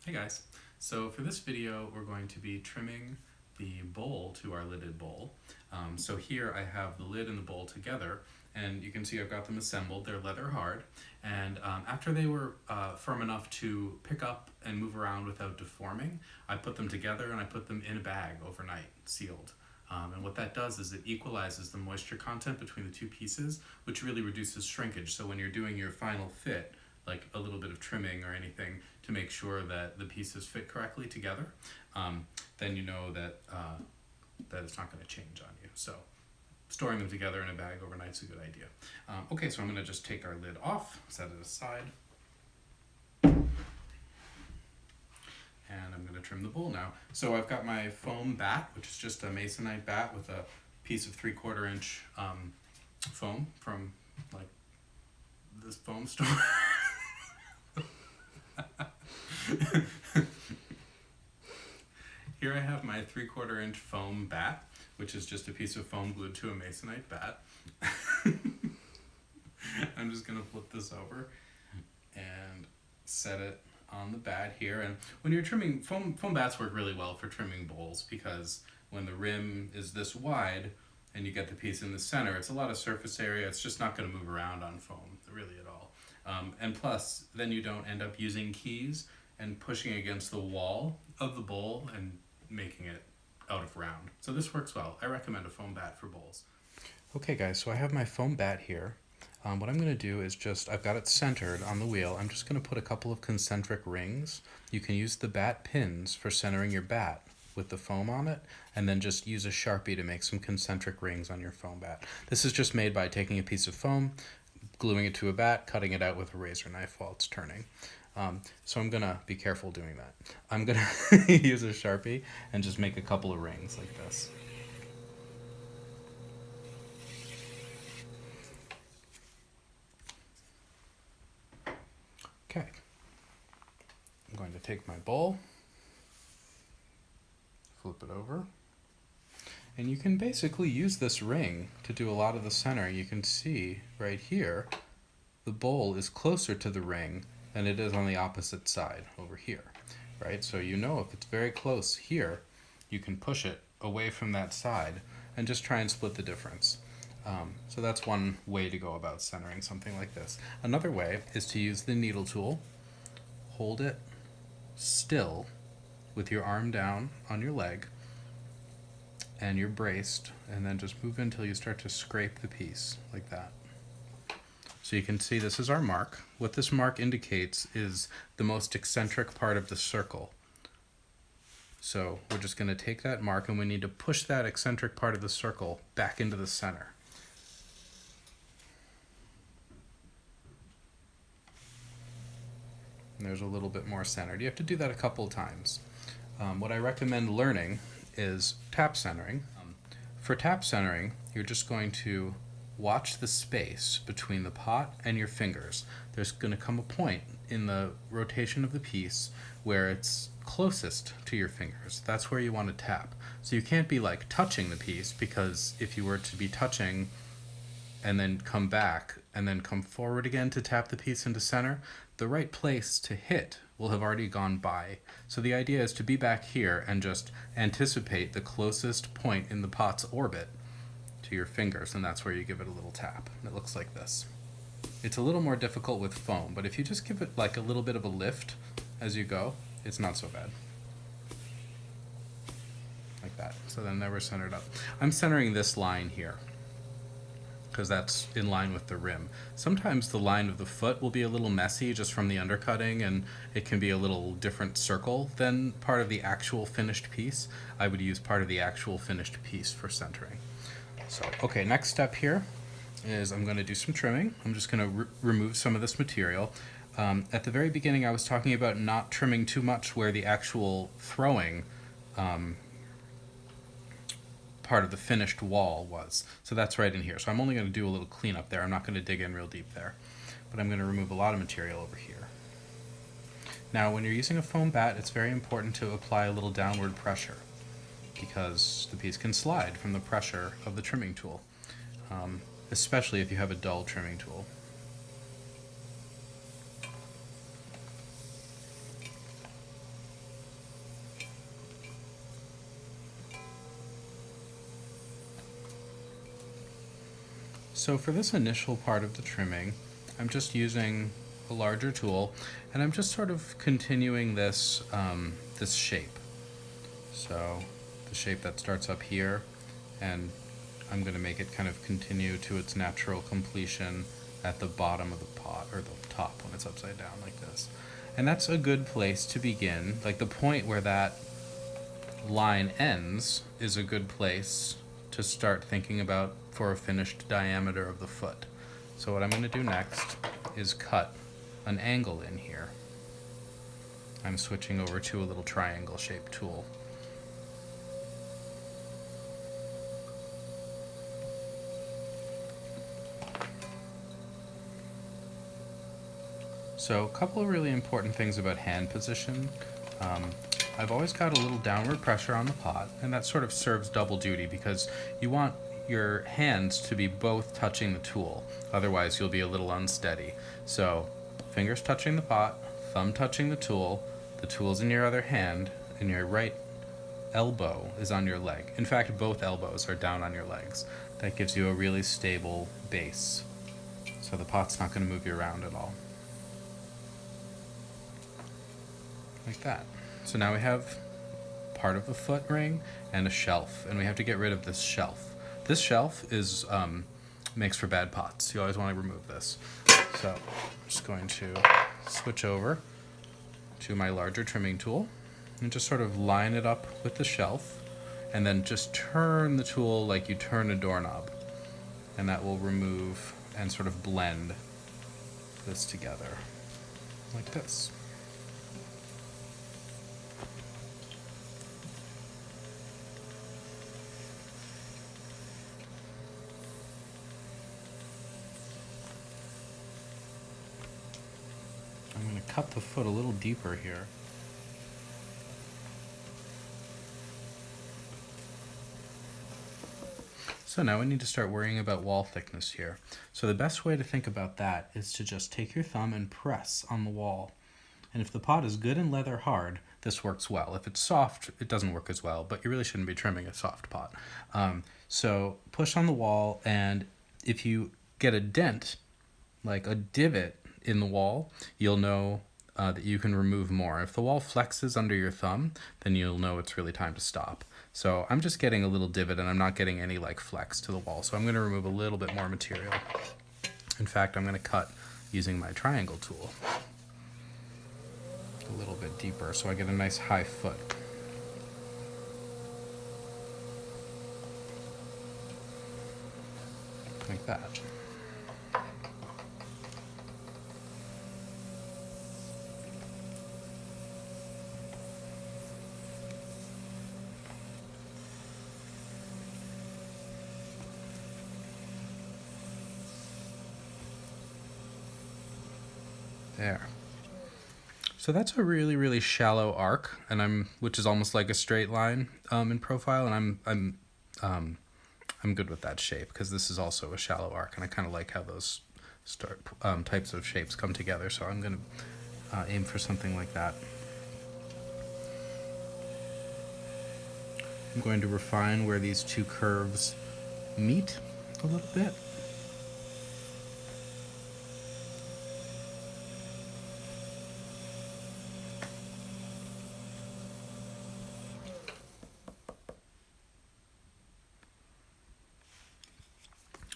Hey guys, so for this video we're going to be trimming the bowl to our lidded bowl. So here I have the lid and the bowl together, and you can see I've got them assembled. They're leather hard, and after they were firm enough to pick up and move around without deforming, I put them together and I put them in a bag overnight, sealed. And what that does is it equalizes the moisture content between the two pieces, which really reduces shrinkage. So when you're doing your final fit, like a little bit of trimming or anything to make sure that the pieces fit correctly together, then you know that that it's not going to change on you. So storing them together in a bag overnight is a good idea. Okay, so I'm going to just take our lid off, set it aside, and I'm going to trim the bowl now. So I've got my foam bat, which is just a masonite bat with a piece of 3/4 inch foam from like this foam store. Here I have my 3/4 inch foam bat, which is just a piece of foam glued to a masonite bat. I'm just going to flip this over and set it on the bat here. And when you're trimming, foam bats work really well for trimming bowls, because when the rim is this wide and you get the piece in the center, it's a lot of surface area. It's just not going to move around on foam really at all. And plus, then you don't end up using keys and pushing against the wall of the bowl and making it out of round. So this works well. I recommend a foam bat for bowls. Okay guys, so I have my foam bat here. What I'm going to do is I've got it centered on the wheel. I'm just going to put a couple of concentric rings. You can use the bat pins for centering your bat with the foam on it, and then just use a Sharpie to make some concentric rings on your foam bat. This is just made by taking a piece of foam, gluing it to a bat, cutting it out with a razor knife while it's turning. So I'm gonna be careful doing that. I'm gonna use a Sharpie and just make a couple of rings like this. Okay. I'm going to take my bowl, flip it over, and you can basically use this ring to do a lot of the centering. You can see right here, the bowl is closer to the ring than it is on the opposite side over here, right? So you know if it's very close here, you can push it away from that side and just try and split the difference. So that's one way to go about centering something like this. Another way is to use the needle tool, hold it still with your arm down on your leg, and you're braced, and then just move until you start to scrape the piece like that. So you can see this is our mark. What this mark indicates is the most eccentric part of the circle. So we're just going to take that mark, and we need to push that eccentric part of the circle back into the center. And there's a little bit more centered. You have to do that a couple of times. What I recommend learning is tap centering. For tap centering, you're just going to watch the space between the pot and your fingers. There's going to come a point in the rotation of the piece where it's closest to your fingers. That's where you want to tap. So you can't be like touching the piece, because if you were to be touching and then come back and then come forward again to tap the piece into center, the right place to hit will have already gone by. So the idea is to be back here and just anticipate the closest point in the pot's orbit to your fingers, and that's where you give it a little tap. It looks like this. It's a little more difficult with foam, but if you just give it like a little bit of a lift as you go, it's not so bad. Like that. So then there we're centered up. I'm centering this line here, because that's in line with the rim. Sometimes the line of the foot will be a little messy just from the undercutting, and it can be a little different circle than part of the actual finished piece. I would use part of the actual finished piece for centering. So, okay, next step here is I'm going to do some trimming. I'm just going to remove some of this material. At the very beginning, I was talking about not trimming too much where the actual throwing part of the finished wall was. So that's right in here. So I'm only going to do a little cleanup there. I'm not going to dig in real deep there. But I'm going to remove a lot of material over here. Now, when you're using a foam bat, it's very important to apply a little downward pressure, because the piece can slide from the pressure of the trimming tool, especially if you have a dull trimming tool. So for this initial part of the trimming, I'm just using a larger tool, and I'm just sort of continuing this, this shape. So the shape that starts up here, and I'm going to make it kind of continue to its natural completion at the bottom of the pot, or the top when it's upside down like this. And that's a good place to begin. Like the point where that line ends is a good place to start thinking about for a finished diameter of the foot. So what I'm going to do next is cut an angle in here. I'm switching over to a little triangle shaped tool. So a couple of really important things about hand position. I've always got a little downward pressure on the pot, and that sort of serves double duty because you want your hands to be both touching the tool. Otherwise, you'll be a little unsteady. So fingers touching the pot, thumb touching the tool's in your other hand, and your right elbow is on your leg. In fact, both elbows are down on your legs. That gives you a really stable base. So the pot's not going to move you around at all. Like that. So now we have part of the foot ring and a shelf, and we have to get rid of this shelf. This shelf is makes for bad pots. You always want to remove this. So I'm just going to switch over to my larger trimming tool and just sort of line it up with the shelf, and then just turn the tool like you turn a doorknob, and that will remove and sort of blend this together like this. I'm going to cut the foot a little deeper here. So now we need to start worrying about wall thickness here. So the best way to think about that is to just take your thumb and press on the wall. And if the pot is good and leather hard, this works well. If it's soft, it doesn't work as well, but you really shouldn't be trimming a soft pot. So push on the wall, and if you get a dent, like a divot in the wall, you'll know that you can remove more. If the wall flexes under your thumb, then you'll know it's really time to stop. So I'm just getting a little divot, and I'm not getting any like flex to the wall. So I'm going to remove a little bit more material. In fact, I'm going to cut using my triangle tool a little bit deeper so I get a nice high foot. Like that. There. So that's a really, really shallow arc, and which is almost like a straight line in profile, and I'm good with that shape because this is also a shallow arc, and I kind of like how those types of shapes come together. So I'm going to aim for something like that. I'm going to refine where these two curves meet a little bit.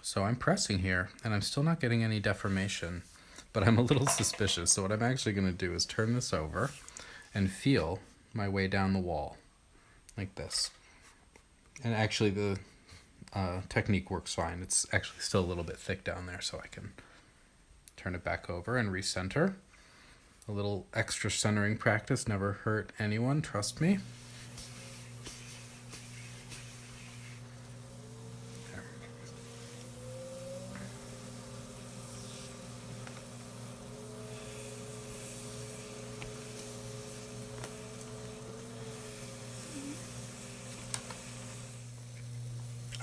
So I'm pressing here, and I'm still not getting any deformation, but I'm a little suspicious. So what I'm actually going to do is turn this over and feel my way down the wall, like this. And actually the technique works fine. It's actually still a little bit thick down there, so I can turn it back over and recenter. A little extra centering practice never hurt anyone, trust me.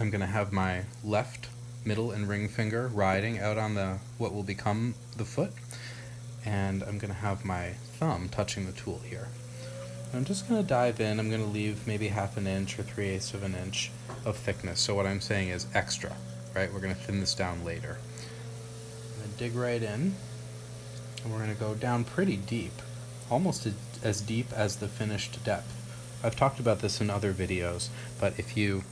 I'm going to have my left middle and ring finger riding out on what will become the foot, and I'm going to have my thumb touching the tool here. I'm just going to dive in. I'm going to leave maybe 1/2 inch or 3/8 of an inch of thickness. So what I'm saying is extra. right? We're going to thin this down later. I'm going to dig right in, and we're going to go down pretty deep, almost as deep as the finished depth. I've talked about this in other videos, but if you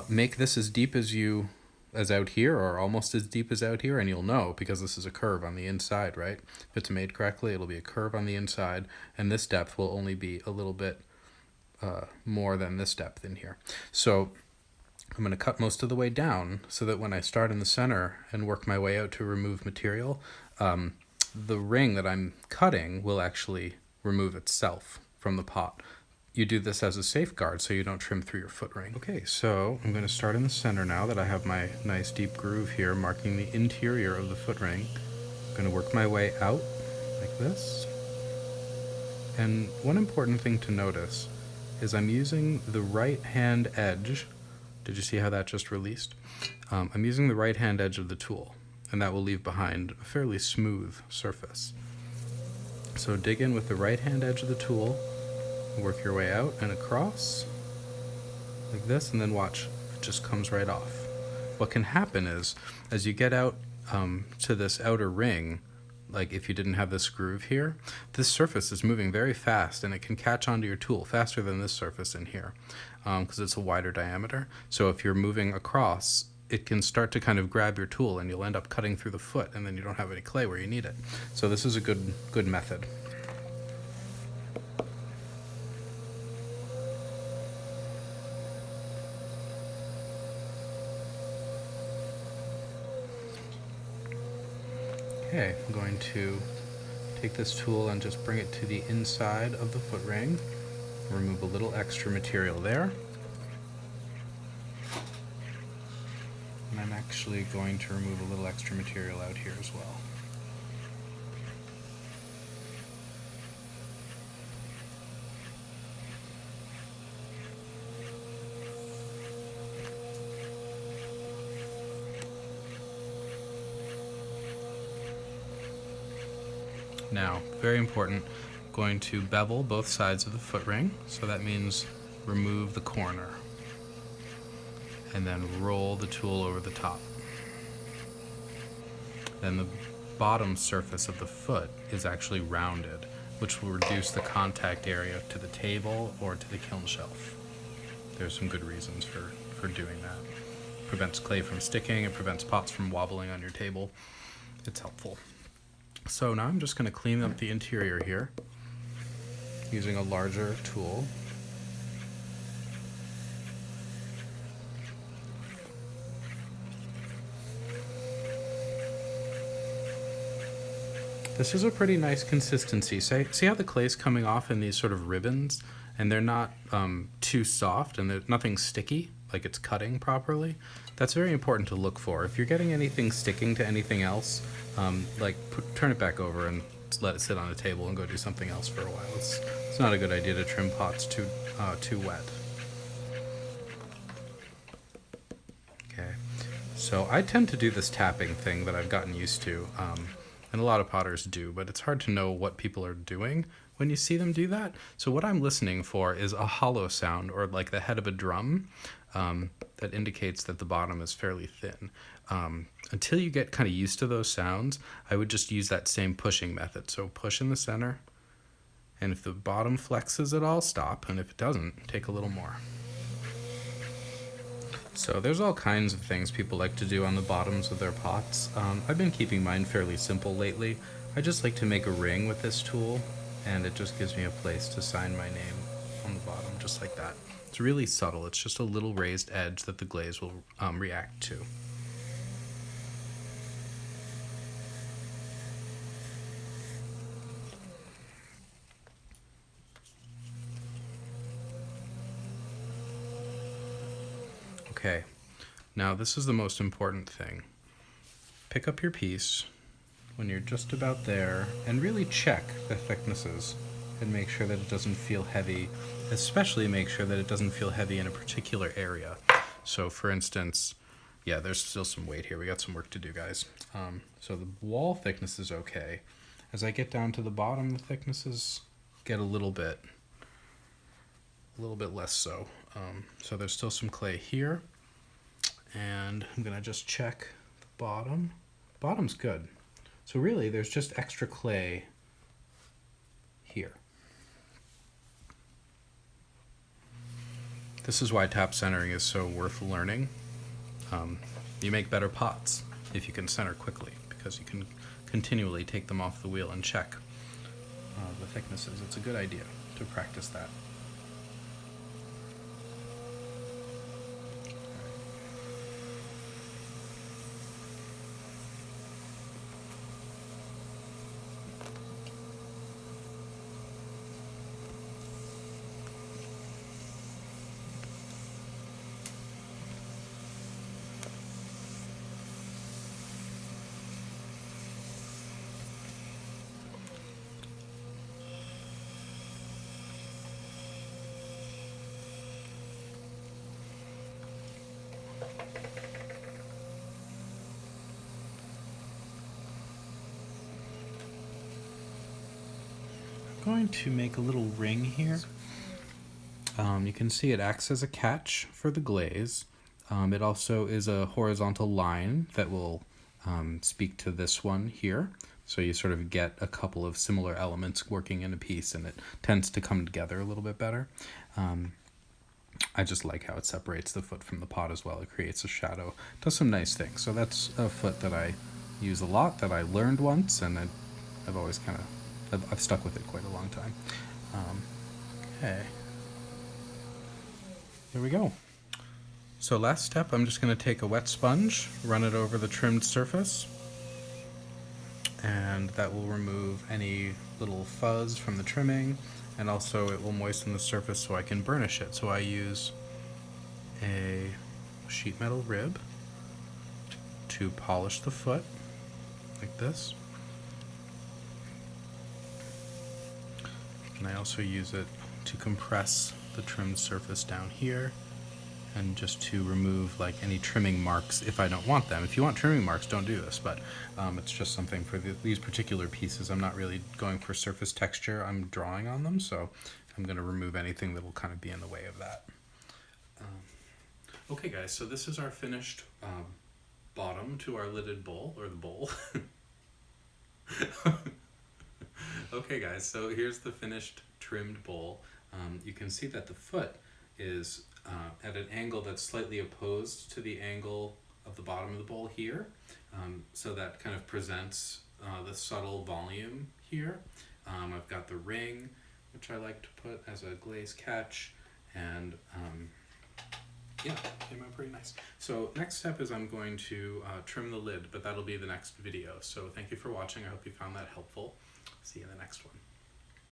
make this as deep as out here, or almost as deep as out here, and you'll know because this is a curve on the inside, right? If it's made correctly, it'll be a curve on the inside, and this depth will only be a little bit more than this depth in here. So I'm going to cut most of the way down so that when I start in the center and work my way out to remove material, the ring that I'm cutting will actually remove itself from the pot. You do this as a safeguard so you don't trim through your foot ring. Okay, so I'm going to start in the center now that I have my nice deep groove here marking the interior of the foot ring. I'm going to work my way out like this. And one important thing to notice is I'm using the right hand edge. Did you see how that just released? I'm using the right hand edge of the tool, and that will leave behind a fairly smooth surface. So dig in with the right hand edge of the tool, work your way out and across like this, and then watch, it just comes right off. What can happen is, as you get out to this outer ring, like if you didn't have this groove here, this surface is moving very fast and it can catch onto your tool faster than this surface in here because it's a wider diameter. So if you're moving across, it can start to kind of grab your tool and you'll end up cutting through the foot, and then you don't have any clay where you need it. So this is a good method. Okay, I'm going to take this tool and just bring it to the inside of the foot ring, remove a little extra material there. And I'm actually going to remove a little extra material out here as well. Now, very important, going to bevel both sides of the foot ring, so that means remove the corner, and then roll the tool over the top. Then the bottom surface of the foot is actually rounded, which will reduce the contact area to the table or to the kiln shelf. There's some good reasons for doing that. It prevents clay from sticking, it prevents pots from wobbling on your table. It's helpful. So now I'm just going to clean up the interior here using a larger tool. This is a pretty nice consistency. See how the clay's coming off in these sort of ribbons, and they're not too soft and there's nothing sticky, like it's cutting properly. That's very important to look for. If you're getting anything sticking to anything else, turn it back over and let it sit on a table and go do something else for a while. It's not a good idea to trim pots too wet. Okay, so I tend to do this tapping thing that I've gotten used to, and a lot of potters do, but it's hard to know what people are doing when you see them do that. So what I'm listening for is a hollow sound, or like the head of a drum, that indicates that the bottom is fairly thin. Until you get kind of used to those sounds, I would just use that same pushing method. So push in the center, and if the bottom flexes at all, stop, and if it doesn't, take a little more. So there's all kinds of things people like to do on the bottoms of their pots. I've been keeping mine fairly simple lately. I just like to make a ring with this tool, and it just gives me a place to sign my name on the bottom, just like that. It's really subtle. It's just a little raised edge that the glaze will react to. Okay, now this is the most important thing. Pick up your piece when you're just about there and really check the thicknesses and make sure that it doesn't feel heavy, especially make sure that it doesn't feel heavy in a particular area. So for instance, yeah, there's still some weight here. We got some work to do, guys. So the wall thickness is okay. As I get down to the bottom, the thicknesses get a little bit less so. So there's still some clay here, And I'm gonna just check the bottom. Bottom's good. So really there's just extra clay here. This is why tap centering is so worth learning. You make better pots if you can center quickly, because you can continually take them off the wheel and check the thicknesses. It's a good idea to practice that. Going to make a little ring here. You can see it acts as a catch for the glaze. It also is a horizontal line that will speak to this one here. So you sort of get a couple of similar elements working in a piece, and it tends to come together a little bit better. I just like how it separates the foot from the pot as well. It creates a shadow. It does some nice things. So that's a foot that I use a lot, that I learned once, and I've always I've stuck with it quite a long time. Okay. There we go. So last step, I'm just going to take a wet sponge, run it over the trimmed surface, and that will remove any little fuzz from the trimming, and also it will moisten the surface so I can burnish it. So I use a sheet metal rib to polish the foot, like this. And I also use it to compress the trimmed surface down here, and just to remove like any trimming marks if I don't want them. If you want trimming marks, don't do this, but it's just something for these particular pieces. I'm not really going for surface texture, I'm drawing on them, so I'm going to remove anything that will kind of be in the way of that. Okay guys, so this is our finished bottom to our lidded bowl, or the bowl. Okay guys, so here's the finished trimmed bowl. You can see that the foot is at an angle that's slightly opposed to the angle of the bottom of the bowl here. So that kind of presents the subtle volume here. I've got the ring, which I like to put as a glaze catch, and yeah, came out pretty nice. So next step is I'm going to trim the lid, but that'll be the next video. So thank you for watching. I hope you found that helpful. See you in the next one.